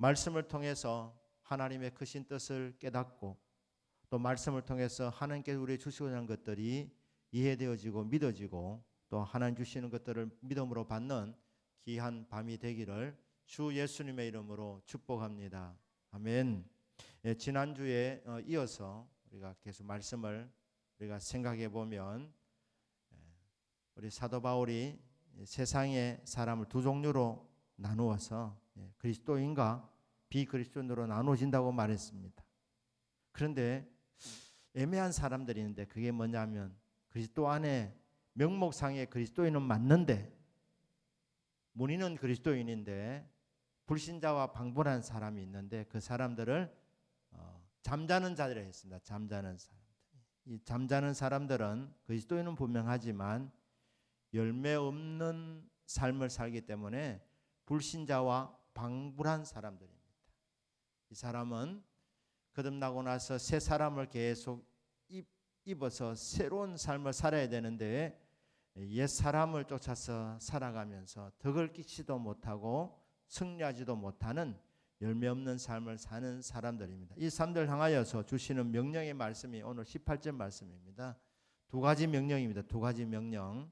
말씀을 통해서 하나님의 크신 뜻을 깨닫고 또 말씀을 통해서 하나님께서 우리에게 주시고자 하는 것들이 이해되어지고 믿어지고 또 하나님 주시는 것들을 믿음으로 받는 귀한 밤이 되기를 주 예수님의 이름으로 축복합니다. 아멘. 지난주에 이어서 우리가 계속 말씀을 우리가 생각해 보면 우리 사도 바울이 세상의 사람을 두 종류로 나누어서 그리스도인과 비그리스도인으로 나누어진다고 말했습니다. 그런데 애매한 사람들이 있는데 그게 뭐냐면 그리스도 안에 명목상의 그리스도인은 맞는데 문의는 그리스도인인데 불신자와 방불한 사람이 있는데 그 사람들을 잠자는 자들이라 했습니다. 잠자는 사람들. 이 잠자는 사람들은 그리스도인은 분명하지만 열매 없는 삶을 살기 때문에 불신자와 방불한 사람들입니다. 이 사람은 거듭나고 나서 새 사람을 계속 입어서 새로운 삶을 살아야 되는데 옛 사람을 쫓아서 살아가면서 덕을 끼치도 못하고 승리하지도 못하는 열매 없는 삶을 사는 사람들입니다. 이 사람들 향하여서 주시는 명령의 말씀이 오늘 18절 말씀입니다. 두 가지 명령입니다. 두 가지 명령.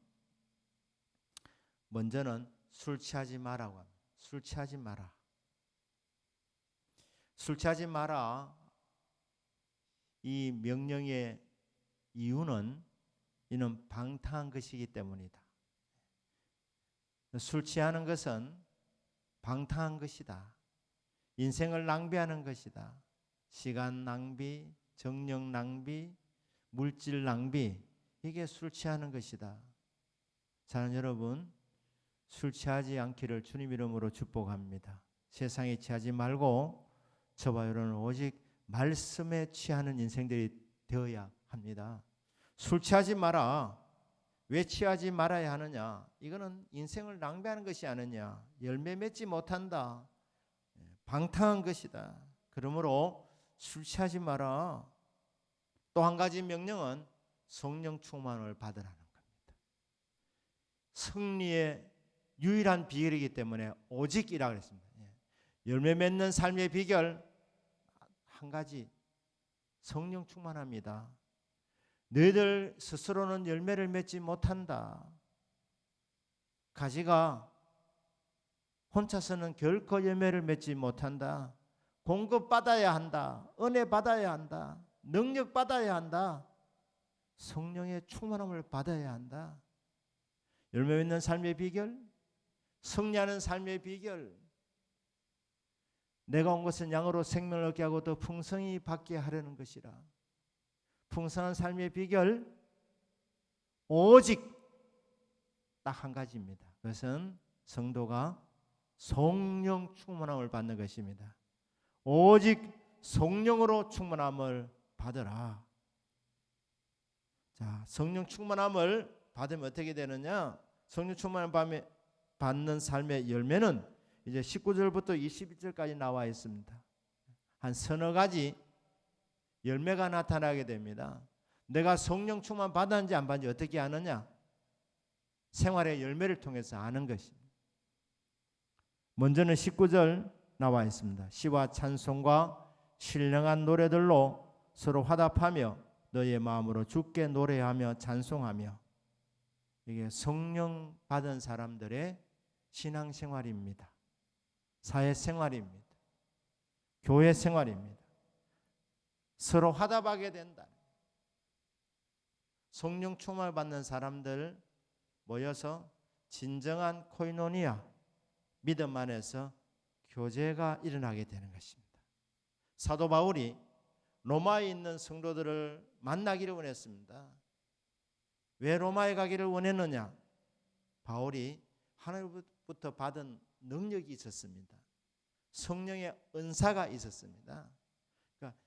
먼저는 술 취하지 마라고 합니다. 술 취하지 마라. 술 취하지 마라. 이 명령의 이유는 이는 방탕한 것이기 때문이다. 술 취하는 것은 방탕한 것이다. 인생을 낭비하는 것이다. 시간 낭비, 정력 낭비, 물질 낭비, 이게 술 취하는 것이다. 사랑하는 여러분, 술 취하지 않기를 주님 이름으로 축복합니다. 세상에 취하지 말고 저와 여러분은 오직 말씀에 취하는 인생들이 되어야 합니다. 술 취하지 마라. 왜 취하지 말아야 하느냐? 이거는 인생을 낭비하는 것이 아니냐? 열매 맺지 못한다. 방탕한 것이다. 그러므로 술 취하지 마라. 또 한 가지 명령은 성령 충만을 받으라는 겁니다. 승리의 유일한 비결이기 때문에 오직이라 그랬습니다. 열매 맺는 삶의 비결 한 가지, 성령 충만합니다. 너희들 스스로는 열매를 맺지 못한다. 가지가 혼자서는 결코 열매를 맺지 못한다. 공급받아야 한다. 은혜 받아야 한다. 능력 받아야 한다. 성령의 충만함을 받아야 한다. 열매 맺는 삶의 비결, 승리하는 삶의 비결, 내가 온 것은 양으로 생명을 얻게 하고 더 풍성히 받게 하려는 것이라. 풍성한 삶의 비결 오직 딱 한 가지입니다. 그것은 성도가 성령 충만함을 받는 것입니다. 오직 성령으로 충만함을 받으라. 자, 성령 충만함을 받으면 어떻게 되느냐? 성령 충만함을 받는 삶의 열매는 이제 19절부터 21절까지 나와 있습니다. 한 서너 가지 열매가 나타나게 됩니다. 내가 성령 충만 받았는지 안 받았는지 어떻게 아느냐? 생활의 열매를 통해서 아는 것입니다. 먼저는 19절 나와 있습니다. 시와 찬송과 신령한 노래들로 서로 화답하며 너의 마음으로 주께 노래하며 찬송하며. 이게 성령 받은 사람들의 신앙생활입니다. 사회생활입니다. 교회생활입니다. 서로 화답하게 된다. 성령 충만을 받는 사람들 모여서 진정한 코이노니아, 믿음 안에서 교제가 일어나게 되는 것입니다. 사도 바울이 로마에 있는 성도들을 만나기를 원했습니다. 왜 로마에 가기를 원했느냐? 바울이 하나님부터 받은 능력이 있었습니다. 성령의 은사가 있었습니다. 그러니까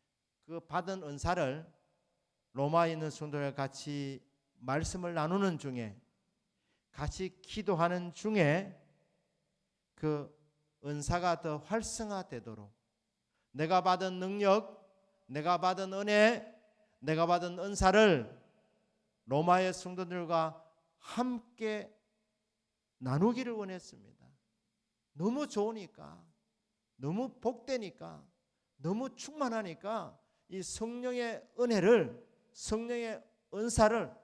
그 받은 은사를 로마에 있는 성도들과 같이 말씀을 나누는 중에, 같이 기도하는 중에 그 은사가 더 활성화되도록 내가 받은 능력, 내가 받은 은혜, 내가 받은 은사를 로마의 성도들과 함께 나누기를 원했습니다. 너무 좋으니까 너무 복되니까, 너무 충만하니까 이 성령의 은혜를, 성령의 은사를,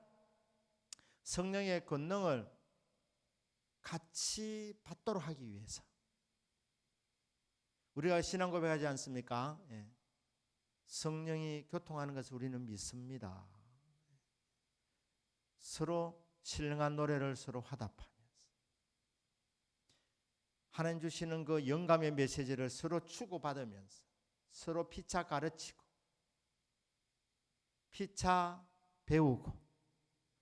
성령의 권능을 같이 받도록 하기 위해서 우리가 신앙 고백하지 않습니까? 예. 성령이 교통하는 것을 우리는 믿습니다. 서로 신령한 노래를 서로 화답하면서 하나님 주시는 그 영감의 메시지를 서로 주고받으면서 서로 피차 가르치고 피차 배우고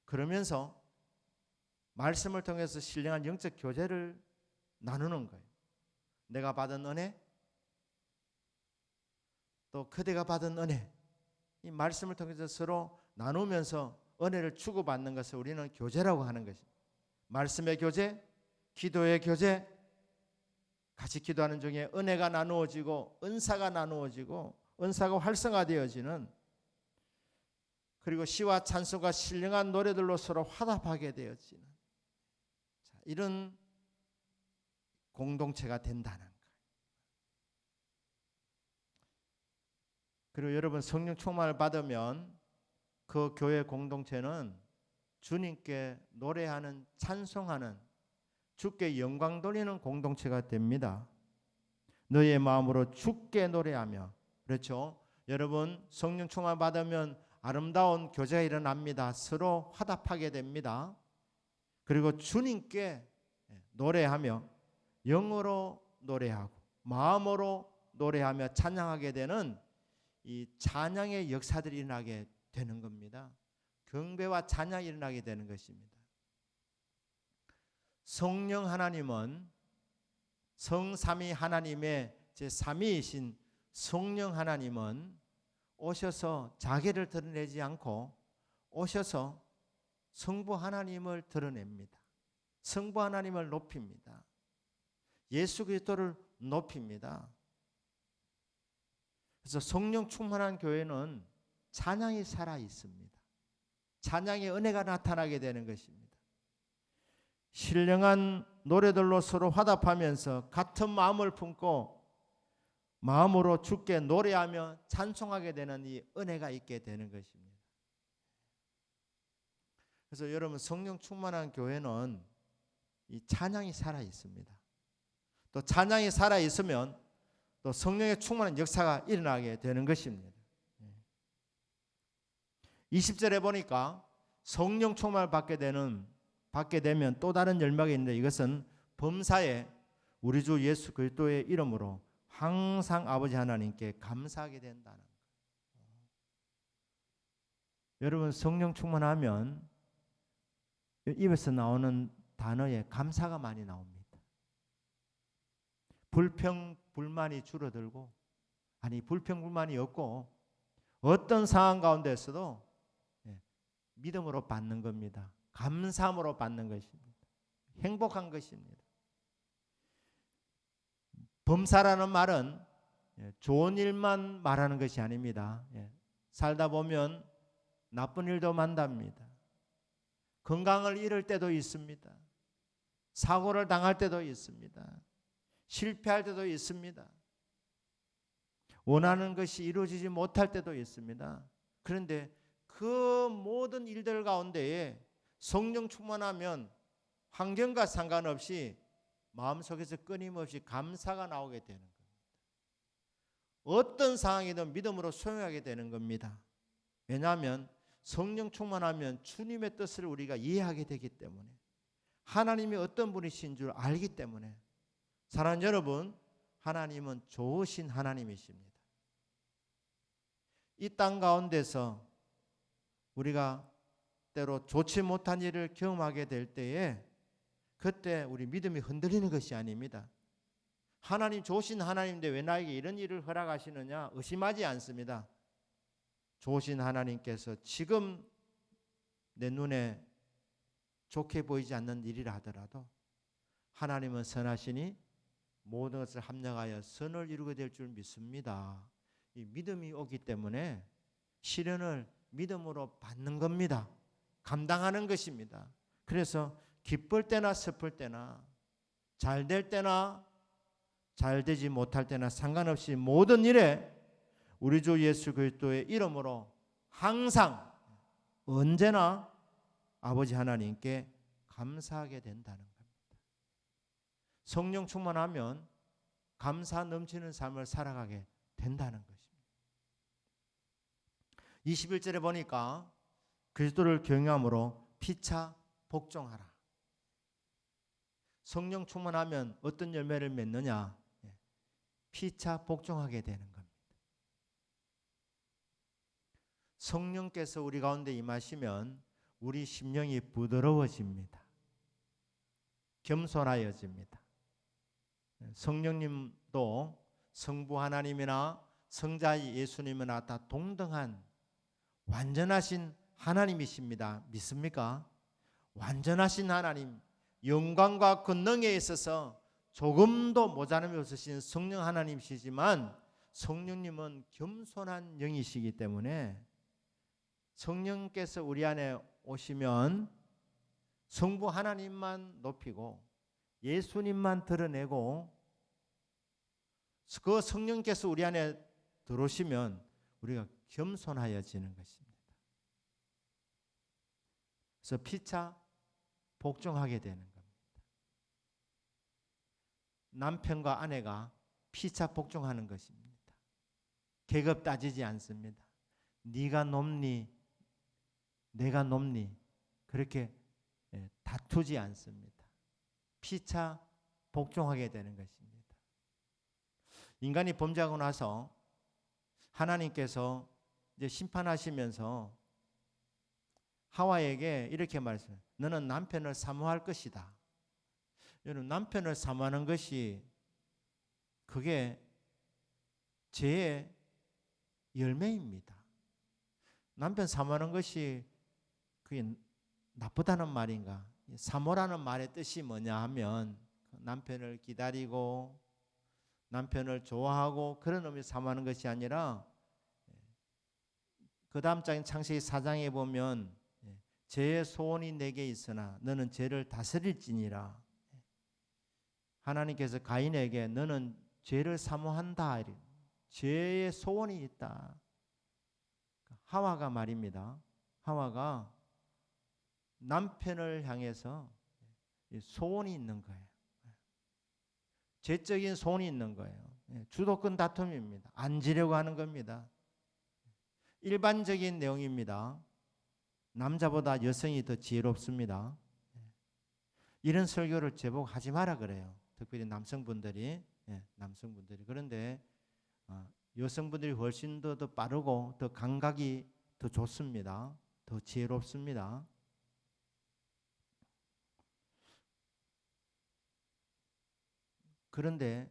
그러면서 말씀을 통해서 신령한 영적 교제를 나누는 거예요. 내가 받은 은혜, 또 그대가 받은 은혜, 이 말씀을 통해서 서로 나누면서 은혜를 주고받는 것을 우리는 교제라고 하는 것입니다. 말씀의 교제, 기도의 교제, 같이 기도하는 중에 은혜가 나누어지고 은사가 나누어지고 은사가 활성화되어지는, 그리고 시와 찬송과 신령한 노래들로 서로 화답하게 되어지는 이런 공동체가 된다는 거예요. 그리고 여러분 성령 충만을 받으면 그 교회 공동체는 주님께 노래하는, 찬송하는, 주께 영광 돌리는 공동체가 됩니다. 너의 마음으로 주께 노래하며. 그렇죠? 여러분 성령 충만 받으면 아름다운 교제가 일어납니다. 서로 화답하게 됩니다. 그리고 주님께 노래하며 영어로 노래하고 마음으로 노래하며 찬양하게 되는 이 찬양의 역사들이 일어나게 되는 겁니다. 경배와 찬양이 일어나게 되는 것입니다. 성령 하나님은 성삼위 하나님의 제3위이신 성령 하나님은 오셔서 자기를 드러내지 않고 오셔서 성부 하나님을 드러냅니다. 성부 하나님을 높입니다. 예수 그리스도를 높입니다. 그래서 성령 충만한 교회는 찬양이 살아 있습니다. 찬양의 은혜가 나타나게 되는 것입니다. 신령한 노래들로 서로 화답하면서 같은 마음을 품고 마음으로 주께 노래하며 찬송하게 되는 이 은혜가 있게 되는 것입니다. 그래서 여러분 성령 충만한 교회는 이 찬양이 살아 있습니다. 또 찬양이 살아 있으면 또 성령의 충만한 역사가 일어나게 되는 것입니다. 20절에 보니까 성령 충만을 받게 되면 또 다른 열매가 있는데, 이것은 범사에 우리 주 예수 그리스도의 이름으로 항상 아버지 하나님께 감사하게 된다는 거예요. 여러분 성령 충만하면 입에서 나오는 단어에 감사가 많이 나옵니다. 불평 불만이 줄어들고, 아니 불평 불만이 없고 어떤 상황 가운데서도 믿음으로 받는 겁니다. 감사함으로 받는 것입니다. 행복한 것입니다. 범사라는 말은 좋은 일만 말하는 것이 아닙니다. 살다 보면 나쁜 일도 만납니다. 건강을 잃을 때도 있습니다. 사고를 당할 때도 있습니다. 실패할 때도 있습니다. 원하는 것이 이루어지지 못할 때도 있습니다. 그런데 그 모든 일들 가운데에 성령 충만하면 환경과 상관없이 마음속에서 끊임없이 감사가 나오게 되는 겁니다. 어떤 상황이든 믿음으로 수용하게 되는 겁니다. 왜냐하면 성령 충만하면 주님의 뜻을 우리가 이해하게 되기 때문에, 하나님이 어떤 분이신 줄 알기 때문에. 사랑하는 여러분, 하나님은 좋으신 하나님이십니다. 이 땅 가운데서 우리가 때로 좋지 못한 일을 경험하게 될 때에 그때 우리 믿음이 흔들리는 것이 아닙니다. 하나님 좋으신 하나님인데 왜 나에게 이런 일을 허락하시느냐 의심하지 않습니다. 좋으신 하나님께서 지금 내 눈에 좋게 보이지 않는 일이라 하더라도 하나님은 선하시니 모든 것을 합력하여 선을 이루게 될 줄 믿습니다. 이 믿음이 오기 때문에 시련을 믿음으로 받는 겁니다. 감당하는 것입니다. 그래서 기쁠 때나 슬플 때나 잘 될 때나 잘 되지 못할 때나 상관없이 모든 일에 우리 주 예수 그리스도의 이름으로 항상 언제나 아버지 하나님께 감사하게 된다는 겁니다. 성령 충만하면 감사 넘치는 삶을 살아가게 된다는 것입니다. 21절에 보니까 그리스도를 경외함으로 피차 복종하라. 성령 충만하면 어떤 열매를 맺느냐? 피차 복종하게 되는 겁니다. 성령께서 우리 가운데 임하시면 우리 심령이 부드러워집니다. 겸손하여집니다. 성령님도 성부 하나님이나 성자 예수님이나 다 동등한 완전하신 하나님이십니다. 믿습니까? 완전하신 하나님, 영광과 권능에 있어서 조금도 모자람이 없으신 성령 하나님이시지만 성령님은 겸손한 영이시기 때문에 성령께서 우리 안에 오시면 성부 하나님만 높이고 예수님만 드러내고 그 성령께서 우리 안에 들어오시면 우리가 겸손하여지는 것입니다. 그래서 피차 복종하게 되는 겁니다. 남편과 아내가 피차 복종하는 것입니다. 계급 따지지 않습니다. 네가 높니 내가 높니 그렇게 다투지 않습니다. 피차 복종하게 되는 것입니다. 인간이 범죄하고 나서 하나님께서 이제 심판하시면서 하와에게 이렇게 말했어요. 너는 남편을 사모할 것이다. 여러분, 남편을 사모하는 것이 그게 죄의 열매입니다. 남편 사모하는 것이 그게 나쁘다는 말인가? 사모라는 말의 뜻이 뭐냐 하면 남편을 기다리고 남편을 좋아하고 그런 의미로 사모하는 것이 아니라 그 다음 장인 창세기 4장에 보면 죄의 소원이 내게 있으나 너는 죄를 다스릴지니라. 하나님께서 가인에게 너는 죄를 사모한다. 죄의 소원이 있다. 하와가 말입니다. 하와가 남편을 향해서 소원이 있는 거예요. 죄적인 소원이 있는 거예요. 주도권 다툼입니다. 앉으려고 하는 겁니다. 일반적인 내용입니다. 남자보다 여성이 더 지혜롭습니다. 이런 설교를 제법 하지 마라 그래요. 특별히 남성분들이. 그런데 여성분들이 훨씬 더 빠르고 더 감각이 더 좋습니다. 더 지혜롭습니다. 그런데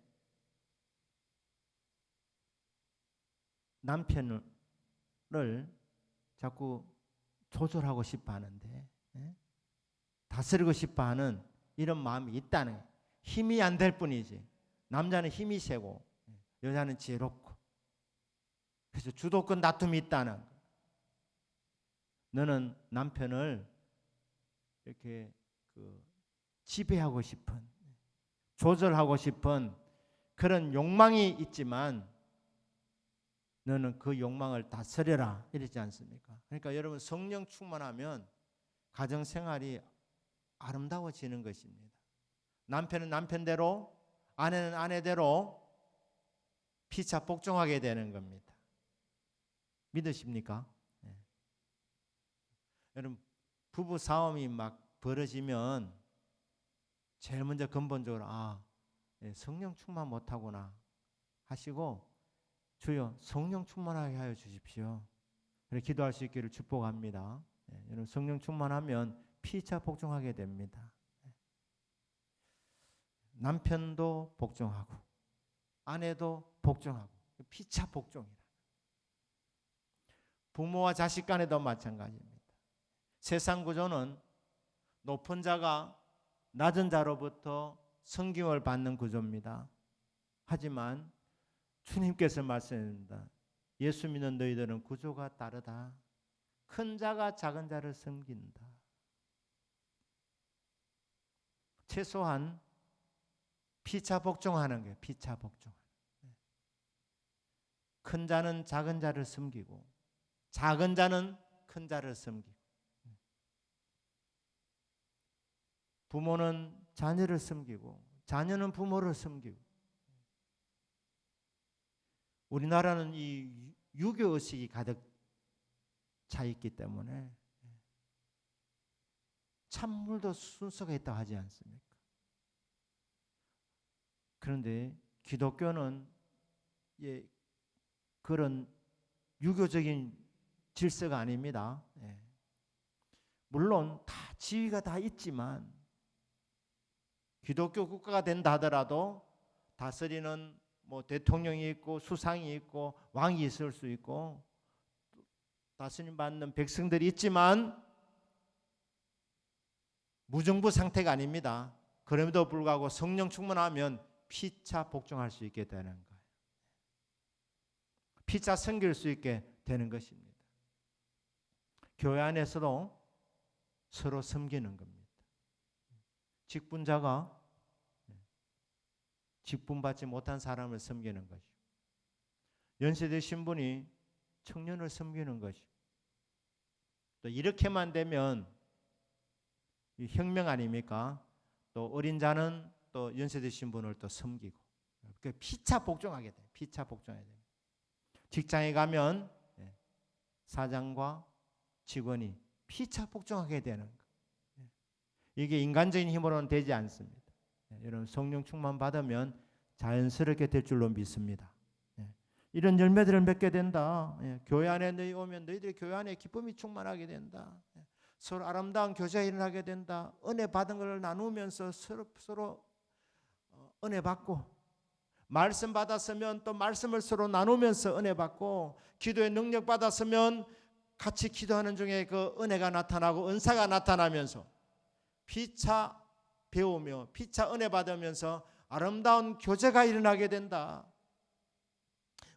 남편을 자꾸 조절하고 싶어 하는데 다스리고 싶어 하는 이런 마음이 있다는 거예요. 힘이 안 될 뿐이지. 남자는 힘이 세고 여자는 지혜롭고 그래서 주도권 다툼이 있다는 거예요. 너는 남편을 이렇게 지배하고 싶은 조절하고 싶은 그런 욕망이 있지만 너는 그 욕망을 다스려라 이러지 않습니까? 그러니까 여러분 성령 충만하면 가정생활이 아름다워지는 것입니다. 남편은 남편대로 아내는 아내대로 피차 복종하게 되는 겁니다. 믿으십니까? 네. 여러분 부부 싸움이 막 벌어지면 제일 먼저 근본적으로 성령 충만 못하구나 하시고 주여 성령 충만하게 하여 주십시오. 그래 기도할 수 있기를 축복합니다. 여러분 성령 충만하면 피차 복종하게 됩니다. 남편도 복종하고 아내도 복종하고 피차 복종이라. 부모와 자식 간에도 마찬가지입니다. 세상 구조는 높은 자가 낮은 자로부터 섬김을 받는 구조입니다. 하지만 주님께서 말씀합니다. 예수 믿는 너희들은 구조가 다르다. 큰 자가 작은 자를 섬긴다. 최소한 피차 복종하는 거예요. 피차 복종. 큰 자는 작은 자를 섬기고 작은 자는 큰 자를 섬기고 부모는 자녀를 섬기고 자녀는 부모를 섬기고 우리나라는 이 유교 의식이 가득 차 있기 때문에 찬물도 순서가 있다고 하지 않습니까? 그런데 기독교는 그런 유교적인 질서가 아닙니다. 물론 다 지위가 다 있지만 기독교 국가가 된다 하더라도 다스리는 뭐 대통령이 있고 수상이 있고 왕이 있을 수 있고 다스림 받는 백성들이 있지만 무정부 상태가 아닙니다. 그럼에도 불구하고 성령 충만하면 피차 복종할 수 있게 되는 거예요. 피차 섬길 수 있게 되는 것입니다. 교회 안에서도 서로 섬기는 겁니다. 직분자가 직분받지 못한 사람을 섬기는 것이고 연세대 신분이 청년을 섬기는 것이고 또 이렇게만 되면 혁명 아닙니까? 또 어린 자는 또 연세대 신분을 또 섬기고 피차 복종하게 돼요. 피차 복종해야 돼요. 직장에 가면 사장과 직원이 피차 복종하게 되는 거. 이게 인간적인 힘으로는 되지 않습니다. 여러분 성령 충만 받으면 자연스럽게 될 줄로 믿습니다. 이런 열매들을 맺게 된다. 교회 안에 너희 오면 너희들이 교회 안에 기쁨이 충만하게 된다. 서로 아름다운 교제가 일어나게 된다. 은혜 받은 걸 나누면서 서로 은혜 받고 말씀 받았으면 또 말씀을 서로 나누면서 은혜 받고 기도의 능력 받았으면 같이 기도하는 중에 그 은혜가 나타나고 은사가 나타나면서 피차 배우며 피차 은혜 받으면서 아름다운 교제가 일어나게 된다.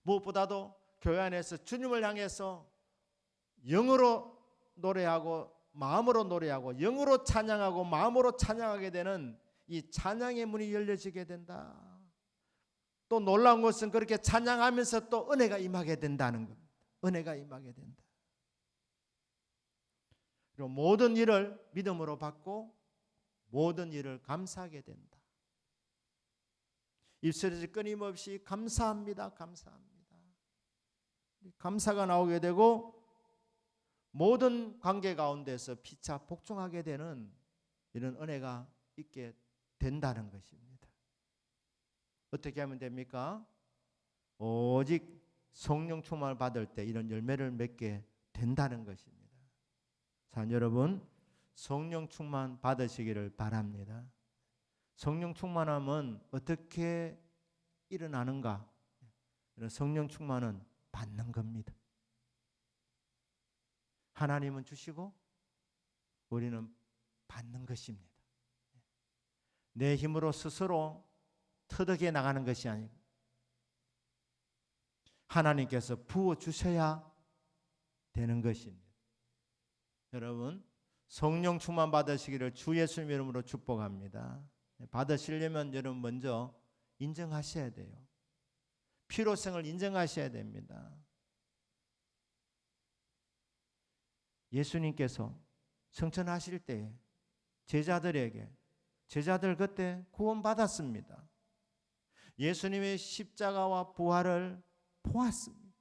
무엇보다도 교회 안에서 주님을 향해서 영으로 노래하고 마음으로 노래하고 영으로 찬양하고 마음으로 찬양하게 되는 이 찬양의 문이 열려지게 된다. 또 놀라운 것은 그렇게 찬양하면서 또 은혜가 임하게 된다는 겁니다. 은혜가 임하게 된다. 그리고 모든 일을 믿음으로 받고 모든 일을 감사하게 된다. 입술에서 끊임없이 감사합니다. 감사합니다. 감사가 나오게 되고 모든 관계 가운데서 피차 복종하게 되는 이런 은혜가 있게 된다는 것입니다. 어떻게 하면 됩니까? 오직 성령 충만을 받을 때 이런 열매를 맺게 된다는 것입니다. 자, 여러분 성령 충만 받으시기를 바랍니다. 성령 충만함은 어떻게 일어나는가? 성령 충만은 받는 겁니다. 하나님은 주시고 우리는 받는 것입니다. 내 힘으로 스스로 터득해 나가는 것이 아니고 하나님께서 부어주셔야 되는 것입니다. 여러분 성령 충만 받으시기를 주 예수님 이름으로 축복합니다. 받으시려면 여러분 먼저 인정하셔야 돼요. 필요성을 인정하셔야 됩니다. 예수님께서 성천하실 때 제자들 그때 구원받았습니다. 예수님의 십자가와 부활을 보았습니다.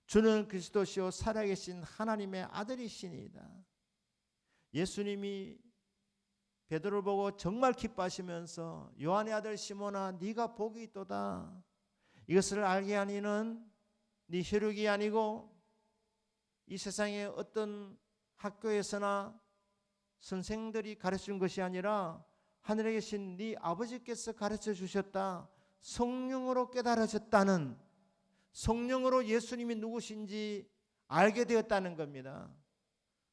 주는 그리스도시요 살아계신 하나님의 아들이시니이다. 예수님이 베드로를 보고 정말 기뻐하시면서 요한의 아들 시몬아 네가 복이 있도다. 이것을 알게 하니는 네 혈육이 아니고 이 세상의 어떤 학교에서나 선생들이 가르쳐준 것이 아니라 하늘에 계신 네 아버지께서 가르쳐 주셨다. 성령으로 깨달아졌다는, 성령으로 예수님이 누구신지 알게 되었다는 겁니다.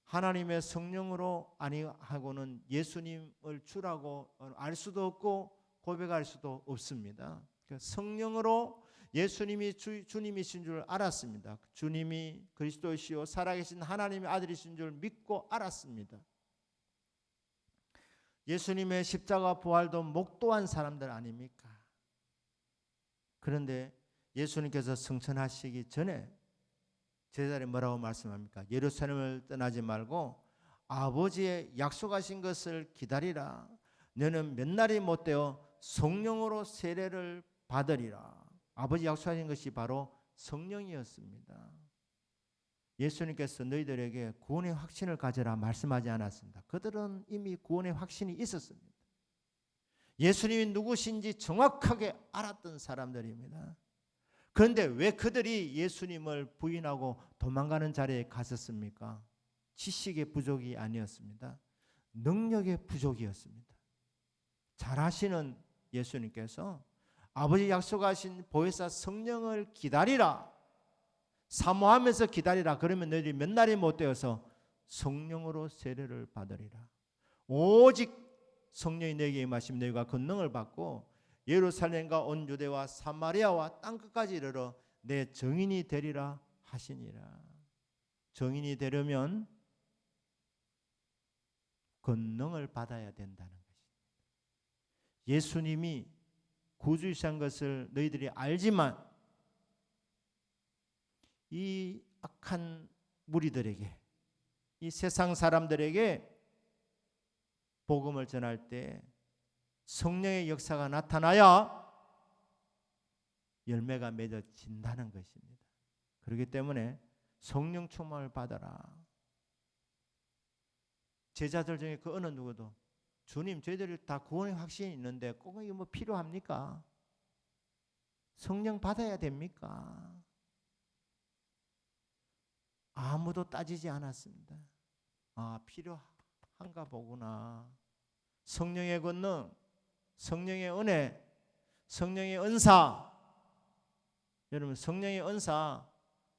하나님의 성령으로 아니하고는 예수님을 주라고 알 수도 없고 고백할 수도 없습니다. 성령으로 예수님이 주님이신 줄 알았습니다. 주님이 그리스도이시요 살아계신 하나님의 아들이신 줄 믿고 알았습니다. 예수님의 십자가 부활도 목도한 사람들 아닙니까? 그런데 예수님께서 승천하시기 전에 제자들이 뭐라고 말씀합니까? 예루살렘을 떠나지 말고 아버지의 약속하신 것을 기다리라. 너는 몇 날이 못 되어 성령으로 세례를 받으리라. 아버지 약속하신 것이 바로 성령이었습니다. 예수님께서 너희들에게 구원의 확신을 가져라 말씀하지 않았습니다. 그들은 이미 구원의 확신이 있었습니다. 예수님이 누구신지 정확하게 알았던 사람들입니다. 그런데 왜 그들이 예수님을 부인하고 도망가는 자리에 갔었습니까? 지식의 부족이 아니었습니다. 능력의 부족이었습니다. 잘하시는 예수님께서 아버지 약속하신 보혜사 성령을 기다리라, 사모하면서 기다리라. 그러면 너희들이 몇 날이 못 되어서 성령으로 세례를 받으리라. 오직 성령이 너희에게 임하시면 너희가 권능을 받고 예루살렘과 온 유대와 사마리아와 땅끝까지 이르러 내 증인이 되리라 하시니라. 증인이 되려면 권능을 받아야 된다는 것입니다. 예수님이 구주이신 것을 너희들이 알지만 이 악한 무리들에게, 이 세상 사람들에게 복음을 전할 때 성령의 역사가 나타나야 열매가 맺어진다는 것입니다. 그렇기 때문에 성령 충만을 받아라. 제자들 중에 그 어느 누구도 주님, 저희들이 다 구원의 확신이 있는데 꼭 이게 뭐 필요합니까? 성령 받아야 됩니까? 아무도 따지지 않았습니다. 아, 필요한가 보구나. 성령의 권능, 성령의 은혜, 성령의 은사. 여러분, 성령의 은사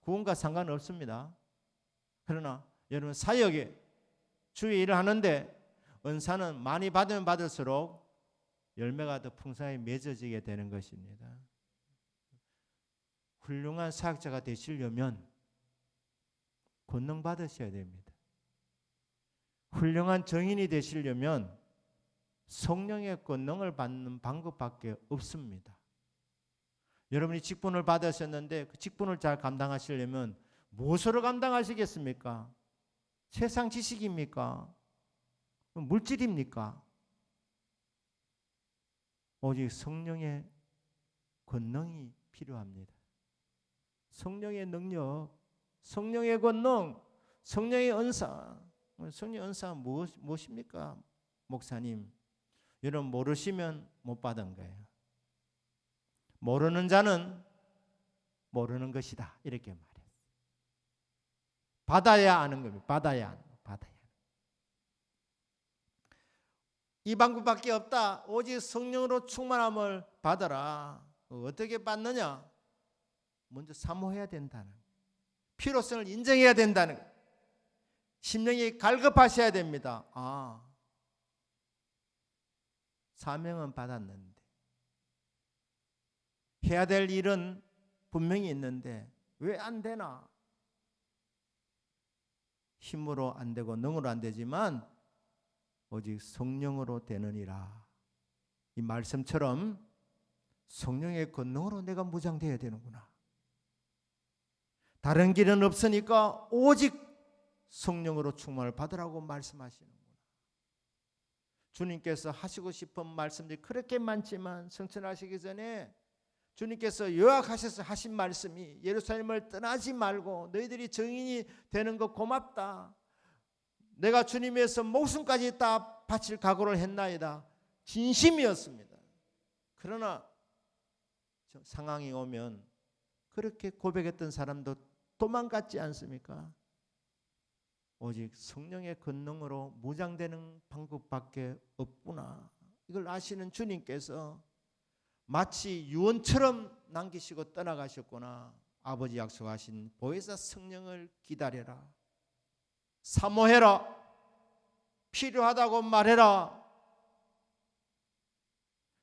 구원과 상관없습니다. 그러나 여러분, 사역에 주의 일을 하는데 은사는 많이 받으면 받을수록 열매가 더 풍성하게 맺어지게 되는 것입니다. 훌륭한 사역자가 되시려면 권능 받으셔야 됩니다. 훌륭한 정인이 되시려면 성령의 권능을 받는 방법밖에 없습니다. 여러분이 직분을 받으셨는데 그 직분을 잘 감당하시려면 무엇으로 감당하시겠습니까? 세상 지식입니까? 물질입니까? 오직 성령의 권능이 필요합니다. 성령의 능력, 성령의 권능, 성령의 은사. 성령의 은사가 무엇입니까? 목사님, 여러분 모르시면 못 받은 거예요. 모르는 자는 모르는 것이다, 이렇게 말해요. 받아야 아는 겁니다. 받아야 아는 거, 받아야. 이 방법밖에 없다. 오직 성령으로 충만함을 받아라. 어떻게 받느냐? 먼저 사모해야 된다는 거예요. 필요성을 인정해야 된다는 거예요. 심령이 갈급하셔야 됩니다. 아, 사명은 받았는데 해야 될 일은 분명히 있는데 왜 안 되나? 힘으로 안 되고 능으로 안 되지만 오직 성령으로 되느니라. 이 말씀처럼 성령의 권능으로 내가 무장되어야 되는구나. 다른 길은 없으니까 오직 성령으로 충만을 받으라고 말씀하시는구나. 주님께서 하시고 싶은 말씀들이 그렇게 많지만 성천하시기 전에 주님께서 요약하셔서 하신 말씀이 예루살렘을 떠나지 말고 너희들이 증인이 되는 거 고맙다. 내가 주님 위해서 목숨까지 다 바칠 각오를 했나이다. 진심이었습니다. 그러나 상황이 오면 그렇게 고백했던 사람도 도망갔지 않습니까? 오직 성령의 권능으로 무장되는 방법밖에 없구나. 이걸 아시는 주님께서 마치 유언처럼 남기시고 떠나가셨구나. 아버지 약속하신 보혜사 성령을 기다려라. 사모해라. 필요하다고 말해라.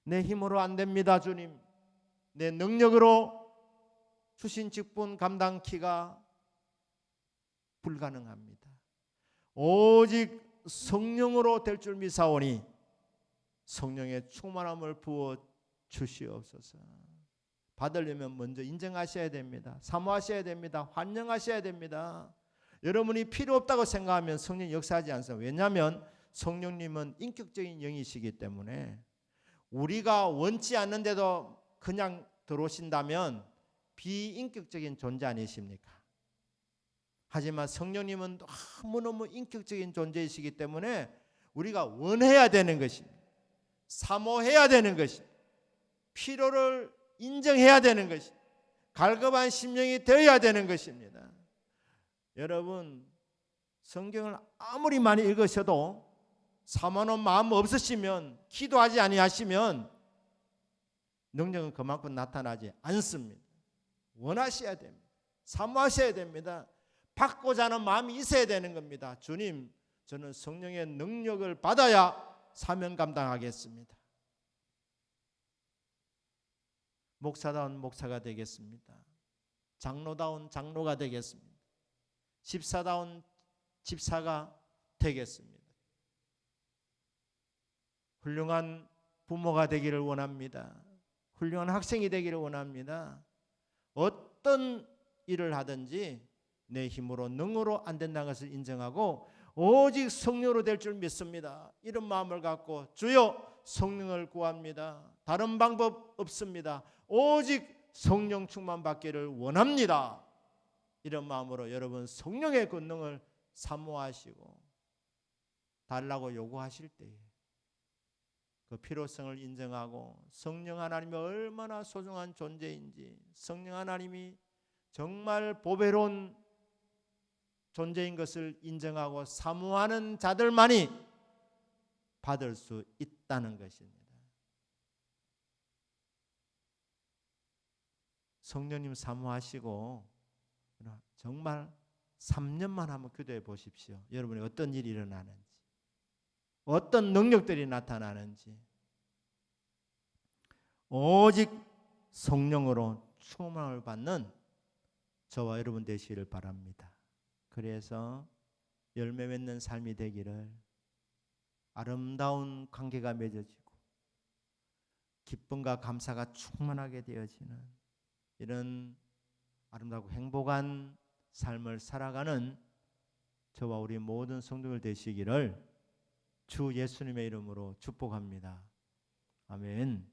내 힘으로 안 됩니다, 주님. 내 능력으로 주신 직분 감당키가 불가능합니다. 오직 성령으로 될 줄 믿사오니 성령의 충만함을 부어 주시옵소서. 받으려면 먼저 인정하셔야 됩니다. 사모하셔야 됩니다. 환영하셔야 됩니다. 여러분이 필요 없다고 생각하면 성령 역사하지 않습니다. 왜냐하면 성령님은 인격적인 영이시기 때문에 우리가 원치 않는데도 그냥 들어오신다면 비인격적인 존재 아니십니까? 하지만 성령님은 너무너무 인격적인 존재이시기 때문에 우리가 원해야 되는 것입니다. 사모해야 되는 것입니다. 필요를 인정해야 되는 것입니다. 갈급한 심령이 되어야 되는 것입니다. 여러분, 성경을 아무리 많이 읽으셔도 사모하는 마음 없으시면, 기도하지 아니하시면 능력은 그만큼 나타나지 않습니다. 원하셔야 됩니다. 사모하셔야 됩니다. 받고자 하는 마음이 있어야 되는 겁니다. 주님, 저는 성령의 능력을 받아야 사명 감당하겠습니다. 목사다운 목사가 되겠습니다. 장로다운 장로가 되겠습니다. 집사다운 집사가 되겠습니다. 훌륭한 부모가 되기를 원합니다. 훌륭한 학생이 되기를 원합니다. 어떤 일을 하든지 내 힘으로 능으로 안 된다는 것을 인정하고 오직 성령으로 될 줄 믿습니다. 이런 마음을 갖고 주여 성령을 구합니다. 다른 방법 없습니다. 오직 성령 충만 받기를 원합니다. 이런 마음으로 여러분 성령의 권능을 사모하시고 달라고 요구하실 때에 그 필요성을 인정하고 성령 하나님이 얼마나 소중한 존재인지, 성령 하나님이 정말 보배로운 존재인 것을 인정하고 사모하는 자들만이 받을 수 있다는 것입니다. 성령님 사모하시고 정말 3년만 한번 기도해 보십시오. 여러분이 어떤 일이 일어나는지, 어떤 능력들이 나타나는지. 오직 성령으로 충만을 받는 저와 여러분 되시기를 바랍니다. 그래서 열매 맺는 삶이 되기를, 아름다운 관계가 맺어지고 기쁨과 감사가 충만하게 되어지는 이런 아름다고 행복한 삶을 살아가는 저와 우리 모든 성도들 되시기를 주 예수님의 이름으로 축복합니다. 아멘.